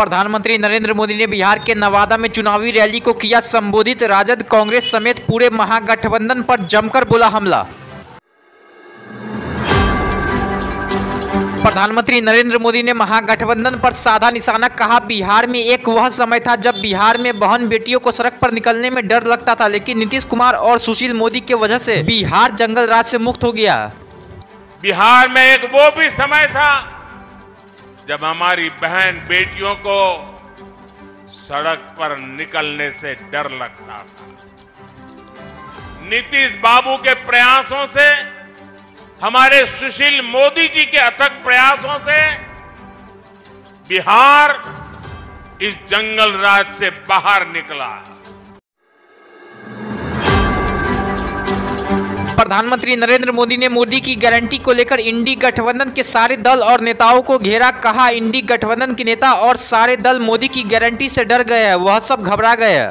प्रधानमंत्री नरेंद्र मोदी ने बिहार के नवादा में चुनावी रैली को किया संबोधित। राजद, कांग्रेस समेत पूरे महागठबंधन पर जमकर बोला हमला। प्रधानमंत्री नरेंद्र मोदी ने महागठबंधन पर साधा निशाना। कहा, बिहार में एक वह समय था जब बिहार में बहन बेटियों को सड़क पर निकलने में डर लगता था, लेकिन नीतीश कुमार और सुशील मोदी के वजह से बिहार जंगल राज से मुक्त हो गया। बिहार में एक वो भी समय था जब हमारी बहन बेटियों को सड़क पर निकलने से डर लगता था। नीतीश बाबू के प्रयासों से, हमारे सुशील मोदी जी के अथक प्रयासों से बिहार इस जंगल राज से बाहर निकला। प्रधानमंत्री नरेंद्र मोदी ने मोदी की गारंटी को लेकर इंडी गठबंधन के सारे दल और नेताओं को घेरा। कहा, इंडी गठबंधन के नेता और सारे दल मोदी की गारंटी से डर गए हैं, वह सब घबरा गए हैं।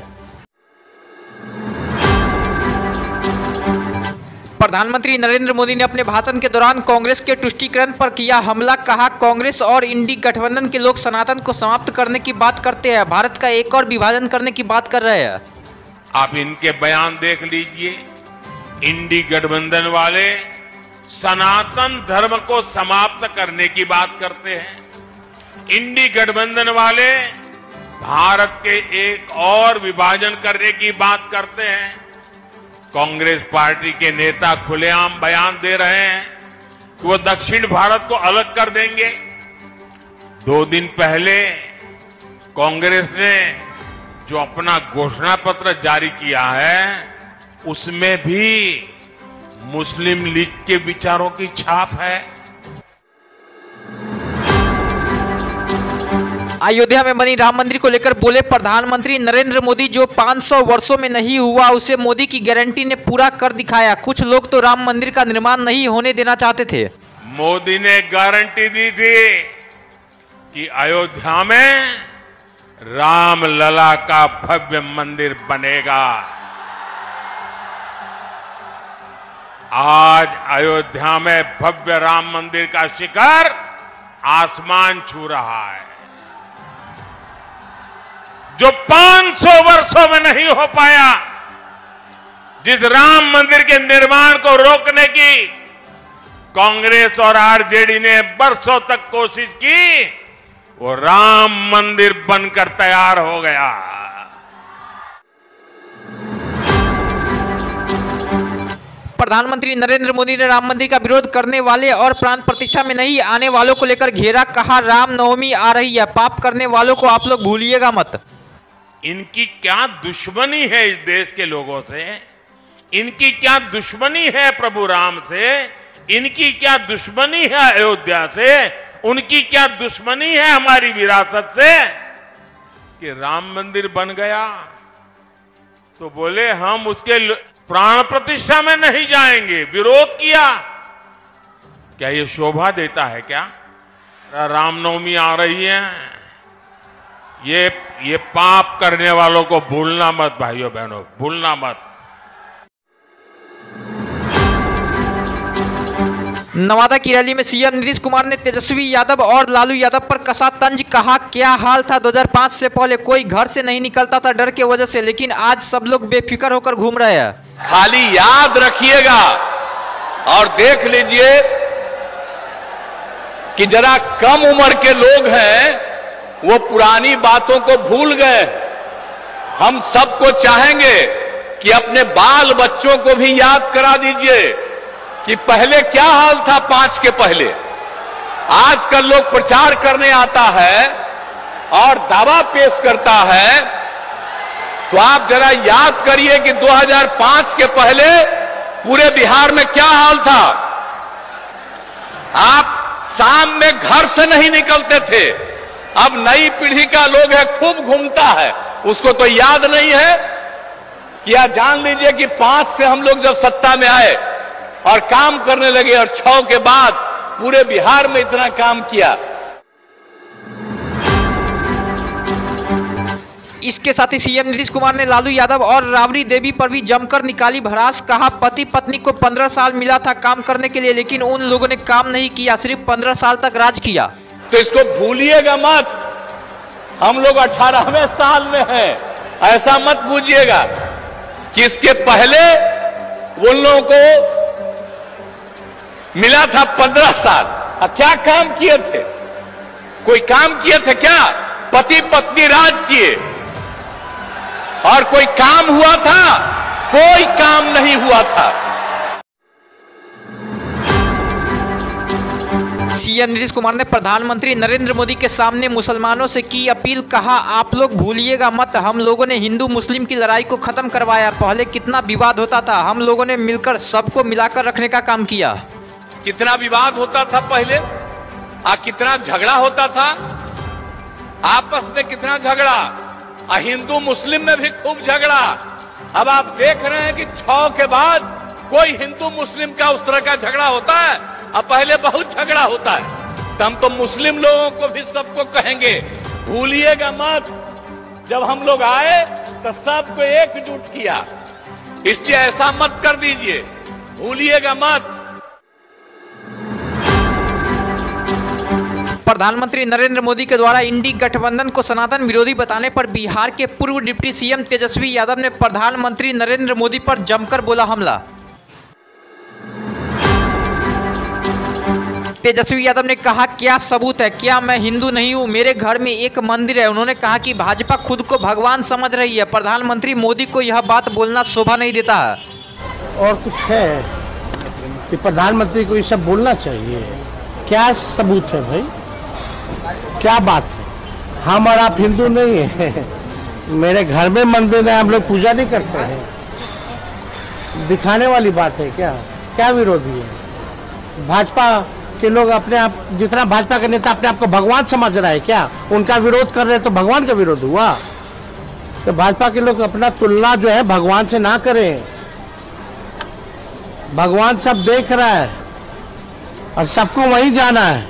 प्रधानमंत्री नरेंद्र मोदी ने अपने भाषण के दौरान कांग्रेस के तुष्टीकरण पर किया हमला। कहा, कांग्रेस और इंडी गठबंधन के लोग सनातन को समाप्त करने की बात करते हैं, भारत का एक और विभाजन करने की बात कर रहे हैं। आप इनके बयान देख लीजिए। इंडी गठबंधन वाले सनातन धर्म को समाप्त करने की बात करते हैं। इंडी गठबंधन वाले भारत के एक और विभाजन करने की बात करते हैं। कांग्रेस पार्टी के नेता खुलेआम बयान दे रहे हैं कि वो दक्षिण भारत को अलग कर देंगे। 2 दिन पहले कांग्रेस ने जो अपना घोषणा पत्र जारी किया है, उसमें भी मुस्लिम लीग के विचारों की छाप है। अयोध्या में बनी राम मंदिर को लेकर बोले प्रधानमंत्री नरेंद्र मोदी, जो 500 वर्षों में नहीं हुआ उसे मोदी की गारंटी ने पूरा कर दिखाया। कुछ लोग तो राम मंदिर का निर्माण नहीं होने देना चाहते थे। मोदी ने गारंटी दी थी कि अयोध्या में रामलला का भव्य मंदिर बनेगा। आज अयोध्या में भव्य राम मंदिर का शिखर आसमान छू रहा है। जो 500 वर्षों में नहीं हो पाया, जिस राम मंदिर के निर्माण को रोकने की कांग्रेस और आरजेडी ने बरसों तक कोशिश की, वो राम मंदिर बनकर तैयार हो गया। प्रधानमंत्री नरेंद्र मोदी ने राम मंदिर का विरोध करने वाले और प्राण प्रतिष्ठा में नहीं आने वालों को लेकर घेरा। कहा, रामनवमी आ रही है, पाप करने वालों को आप लोग भूलिएगा मत। इनकी क्या दुश्मनी है इस देश के लोगों से? इनकी क्या दुश्मनी है प्रभु राम से? इनकी क्या दुश्मनी है अयोध्या से? उनकी क्या दुश्मनी है हमारी विरासत से कि राम मंदिर बन गया तो बोले हम उसके प्राण प्रतिष्ठा में नहीं जाएंगे, विरोध किया। क्या ये शोभा देता है क्या? रामनवमी आ रही है, ये पाप करने वालों को भूलना मत भाइयों बहनों, भूलना मत। नवादा की रैली में सीएम नीतीश कुमार ने तेजस्वी यादव और लालू यादव पर कसा तंज। कहा, क्या हाल था 2005 से पहले, कोई घर से नहीं निकलता था डर के वजह से, लेकिन आज सब लोग बेफिक्र होकर घूम रहे हैं। खाली याद रखिएगा और देख लीजिए कि जरा कम उम्र के लोग हैं, वो पुरानी बातों को भूल गए। हम सबको चाहेंगे कि अपने बाल बच्चों को भी याद करा दीजिए कि पहले क्या हाल था 5 के पहले। आजकल लोग प्रचार करने आता है और दावा पेश करता है, तो आप जरा याद करिए कि 2005 के पहले पूरे बिहार में क्या हाल था। आप शाम में घर से नहीं निकलते थे, अब नई पीढ़ी का लोग है खूब घूमता है, उसको तो याद नहीं है। क्या जान लीजिए कि 5 से हम लोग जब सत्ता में आए और काम करने लगे और 6 के बाद पूरे बिहार में इतना काम किया। इसके साथ ही सीएम नीतीश कुमार ने लालू यादव और राबड़ी देवी पर भी जमकर निकाली भड़ास। कहा, पति पत्नी को 15 साल मिला था काम करने के लिए, लेकिन उन लोगों ने काम नहीं किया, सिर्फ 15 साल तक राज किया। तो इसको भूलिएगा मत हम लोग 18वें साल में हैं। ऐसा मत बूझिएगा कि इसके पहले उन लोगों को मिला था 15 साल। क्या काम किए थे? कोई काम किए थे क्या? पति पत्नी राज किए और कोई काम हुआ था? कोई काम नहीं हुआ था। सीएम नीतीश कुमार ने प्रधानमंत्री नरेंद्र मोदी के सामने मुसलमानों से की अपील, कहा आप लोग भूलिएगा मत, हम लोगों ने हिंदू मुस्लिम की लड़ाई को खत्म करवाया। पहले कितना विवाद होता था, हम लोगों ने मिलकर सबको मिलाकर रखने का काम किया। कितना विवाद होता था पहले, कितना झगड़ा होता था आपस में, कितना झगड़ा, हिंदू मुस्लिम में भी खूब झगड़ा। अब आप देख रहे हैं कि 6 के बाद कोई हिंदू मुस्लिम का उस तरह का झगड़ा होता है? अब पहले बहुत झगड़ा होता है। तो हम तो मुस्लिम लोगों को भी सबको कहेंगे भूलिएगा मत, जब हम लोग आए तो सबको एकजुट किया, इसलिए ऐसा मत कर दीजिए, भूलिएगा मत। प्रधानमंत्री नरेंद्र मोदी के द्वारा इंडी गठबंधन को सनातन विरोधी बताने पर बिहार के पूर्व डिप्टी सीएम तेजस्वी यादव ने प्रधानमंत्री नरेंद्र मोदी पर जमकर बोला हमला। तेजस्वी यादव ने कहा, क्या सबूत है? क्या मैं हिंदू नहीं हूं? मेरे घर में एक मंदिर है। उन्होंने कहा कि भाजपा खुद को भगवान समझ रही है। प्रधानमंत्री मोदी को यह बात बोलना शोभा नहीं देता है। और कुछ है कि प्रधानमंत्री को ये सब बोलना चाहिए? क्या सबूत है भाई? क्या बात है? हम और आप हिंदू नहीं है। मेरे घर में मंदिर है, हम लोग पूजा नहीं करते हैं। दिखाने वाली बात है क्या? क्या विरोधी है? भाजपा के लोग अपने आप, जितना भाजपा के नेता अपने आप को भगवान समझ रहा है क्या? उनका विरोध कर रहे हैं तो भगवान का विरोध हुआ? तो भाजपा के लोग अपना तुलना जो है भगवान से ना करें। भगवान सब देख रहा है और सबको वहीं जाना है।